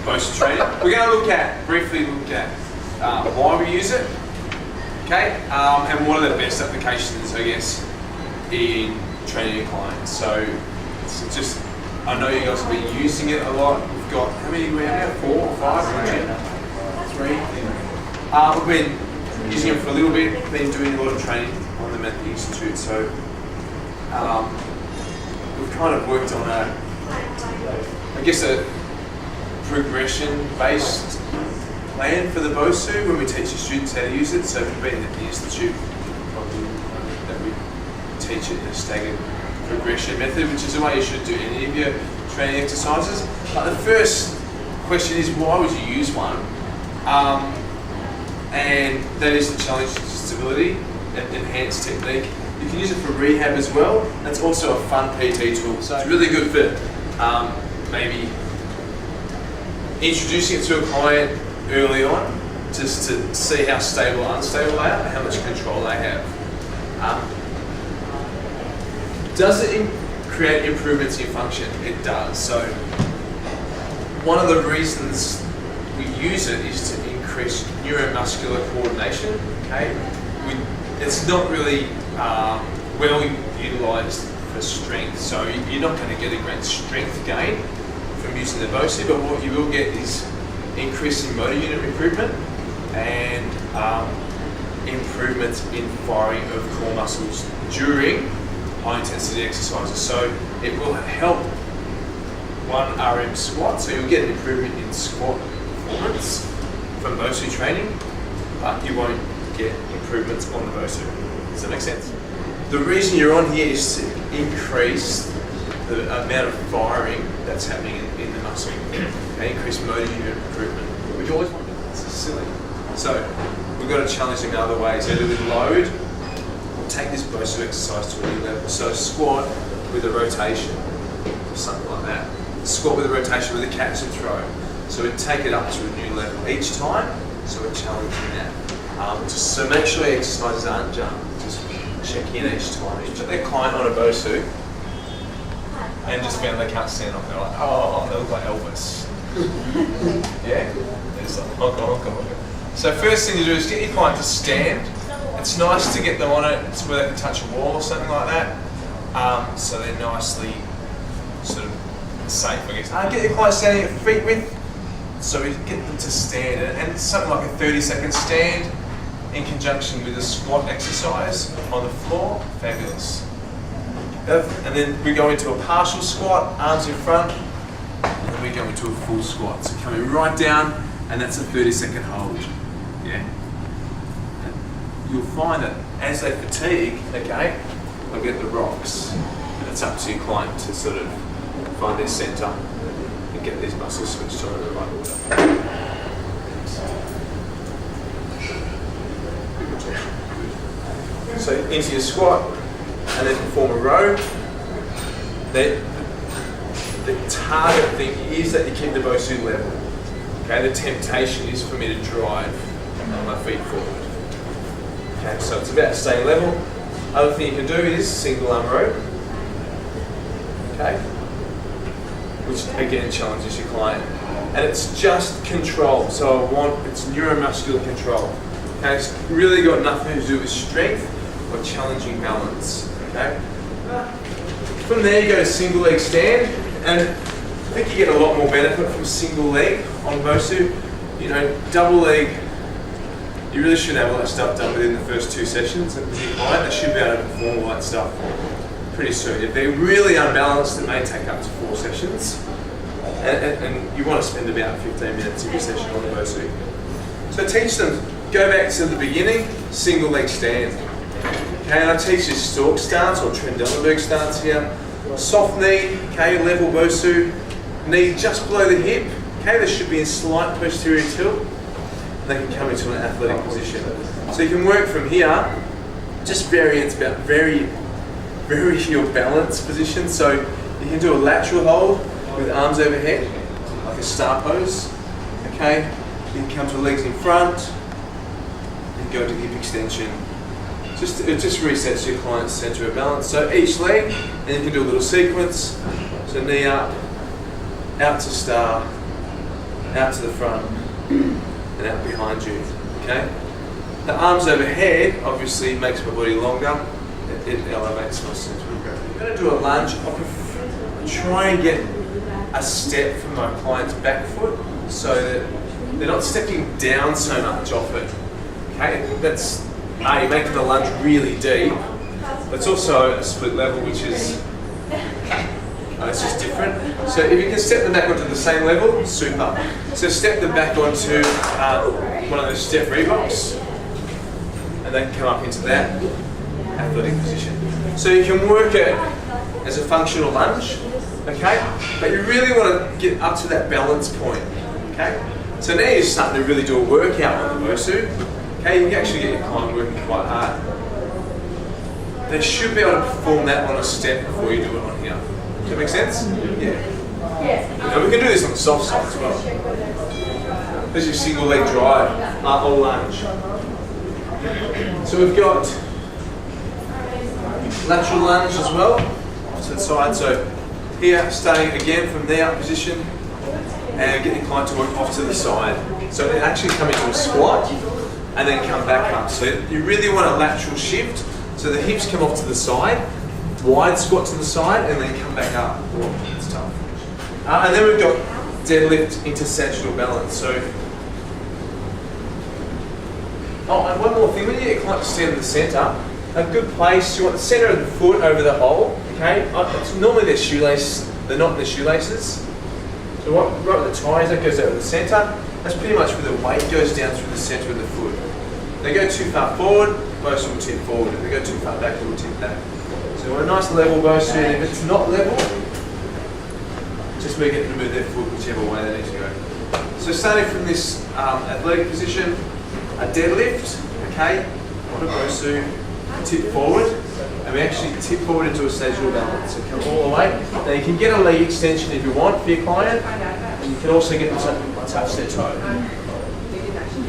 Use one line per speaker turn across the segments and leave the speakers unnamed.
Bosu training. We're going to briefly look at why we use it, okay, and what are the best applications, I guess, in training your clients. So it's just, I know you guys have been using it a lot. We've got, how many we have now? 4 or 5? 3. We've been using it for a little bit, been doing a lot of training on them at the Institute, so we've kind of worked on I guess a progression-based plan for the Bosu when we teach the students how to use it. So if you've been at the Institute, probably know that we teach it in a staggered progression method, which is the way you should do any of your training exercises. But the first question is, why would you use one? And that is to challenge stability and enhance technique. You can use it for rehab as well. That's also a fun PT tool. So it's really good for maybe introducing it to a client early on, just to see how stable or unstable they are, how much control they have. Does it create improvements in function? It does. So one of the reasons we use it is to increase neuromuscular coordination. Okay, it's not really well utilised for strength, so you're not going to get a great strength gain from using the Bosu, but what you will get is increase in motor unit recruitment and improvements in firing of core muscles during high intensity exercises. So it will help 1 RM squat, so you'll get an improvement in squat performance from Bosu training, but you won't get improvements on the Bosu. Does that make sense? The reason you're on here is to increase the amount of firing that's happening in the muscle, and increase motor unit recruitment, which you always want to do. It's silly. So we've got to challenge them in other ways. Either with load, or take this Bosu exercise to a new level. So squat with a rotation, or something like that. Squat with a rotation with a catch and throw. So we take it up to a new level each time. So we're challenging that. So make sure your exercises aren't jump. Just check in each time. Put their client on a Bosu and just found they can't stand up. They're like, oh, they look like Elvis. Yeah? It's like, okay. So first thing to do is get your client to stand. It's nice to get them on it. It's where they can touch a wall or something like that. So they're nicely sort of safe, I guess. Get your client standing at feet width. So we get them to stand. And it's something like a 30-second stand in conjunction with a squat exercise on the floor. Fabulous. And then we go into a partial squat, arms in front, and then we go into a full squat. So coming right down, and that's a 30-second hold. Yeah. And you'll find that as they fatigue, okay, they'll get the rocks. And it's up to your client to sort of find their centre and get these muscles switched on in the right order. So into your squat, and then perform a row. The target thing is that you keep the Bosu level. Okay, the temptation is for me to drive my feet forward. Okay, so it's about staying level. Other thing you can do is single arm row. Okay, which again challenges your client. And it's just control, so it's neuromuscular control. Okay, it's really got nothing to do with strength or challenging balance. Okay. From there you go to single leg stand, and I think you get a lot more benefit from single leg on Bosu. You know, double leg, you really should have all that stuff done within the first 2 sessions, and with your client, they should be able to perform all that stuff pretty soon. If they're really unbalanced, it may take up to 4 sessions, and you want to spend about 15 minutes every session on the Bosu. So teach them, go back to the beginning, single leg stand. Okay, I teach this stalk stance or Trendelenburg stance here. Soft knee, okay, level Bosu. Knee just below the hip. Okay, they should be in slight posterior tilt. And they can come into an athletic position. So you can work from here, just variants about very your balance position. So you can do a lateral hold with arms overhead, like a star pose. Okay, you can come to legs in front and go to hip extension. It just resets your client's centre of balance. So each leg, and you can do a little sequence. So knee up, out to star, out to the front, and out behind you, okay? The arms overhead obviously makes my body longer. It elevates my center of gravity. I'm going to do a lunge. I'll try and get a step from my client's back foot so that they're not stepping down so much off it. Okay, that's you're making the lunge really deep. It's also a split level, which is it's just different. So if you can step them back onto the same level, super. So step them back onto one of those step Reeboks, and then come up into that athletic position. So you can work it as a functional lunge, okay? But you really want to get up to that balance point, okay? So now you're starting to really do a workout on the Bosu, okay? You can actually get your client working quite hard. They should be able to perform that on a step before you do it on here. Does that make sense? Yeah. And we can do this on the soft side as well. There's your single leg drive, or lunge. So we've got lateral lunge as well, off to the side. So here, starting again from the out position, and get the client to work off to the side. So they actually come into a squat, and then come back up. So you really want a lateral shift. So the hips come off to the side, wide squat to the side, and then come back up. Oh, it's tough. And then we've got deadlift into sagittal balance. So, and one more thing, when you get your client to stand in the centre, a good place, you want the centre of the foot over the hole, okay? Normally they're shoelaces, they're not in the shoelaces. So right at the ties, that goes over the centre. That's pretty much where the weight goes down through the centre of the foot. If they go too far forward, Bosu will tip forward. If they go too far back, it will tip back. So we want a nice level Bosu, and if it's not level, just make it to move their foot whichever way they need to go. So starting from this athletic position, a deadlift, okay, on a Bosu, tip forward, and we actually tip forward into a sagittal balance. So come all the way. Now you can get a leg extension if you want for your client, and you can also get them to touch their toe.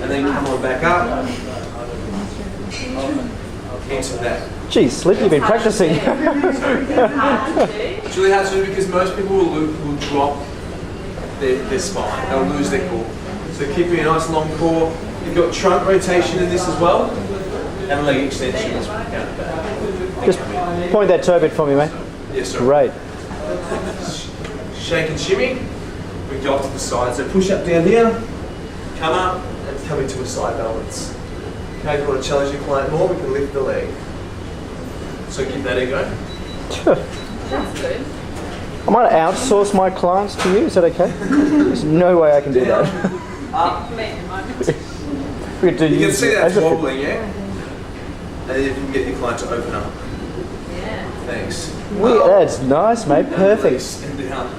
And then come on back up into that.
Geez, Slip, you've been practicing.
It's really hard to do because most people will drop their spine. They'll lose their core. So keeping a nice long core. You've got trunk rotation in this as well, and leg extensions.
Just point that toe a bit for me, mate.
Yes, sir.
Great.
Shake and shimmy. We go off to the side. So push up down here, come up, and come into a side balance. Okay, if you want to challenge your client more, we can lift the leg. So give that a go.
Sure.
That's good.
I might outsource my clients to you, is that okay? There's no way I can do that. We could do
You can see that's
as a-
wobbling, yeah? And then you can get your client to open up.
Yeah.
Thanks.
That's nice, mate. Perfect.
And down.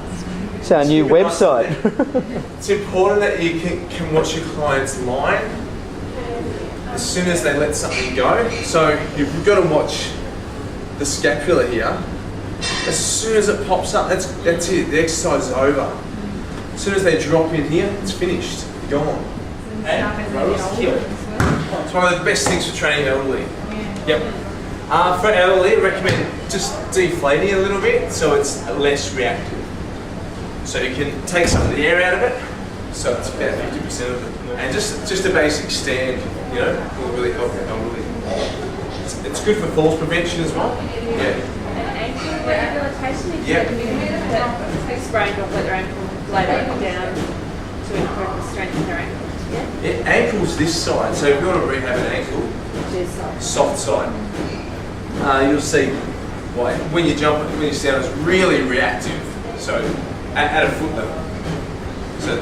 It's our new website.
It's important that you can watch your client's line as soon as they let something go. So you've got to watch the scapula here. As soon as it pops up, that's it. The exercise is over. As soon as they drop in here, it's finished. You're gone. It's one of the best things for training elderly. Yep. For elderly, I recommend just deflating a little bit so it's less reactive. So you can take some of the air out of it, so it's about 50% of it. And just a basic stand, you know, will really help the elderly. It's good for falls prevention as well. Yeah.
Ankle rehabilitation, if
Yep.
they sprained off their ankle, lay that down to improve the strength of their ankle. Yeah.
Ankle's this side, so if you want to rehab an ankle,
Which is
soft side, you'll see why. When you jump, when you stand, it's really reactive. So at a foot level. So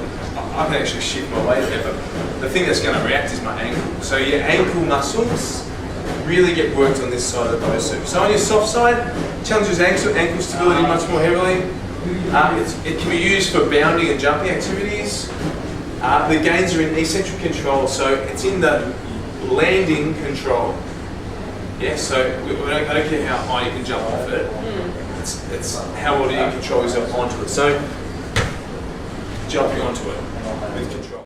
I can actually shift my weight there, but the thing that's going to react is my ankle. So your ankle muscles really get worked on this side of the Bosu. So on your soft side, challenges ankle stability much more heavily. It can be used for bounding and jumping activities. The gains are in eccentric control, so it's in the landing control. Yeah, so I don't care how high you can jump off it. It's how well do you control yourself onto it. So jumping onto it with control.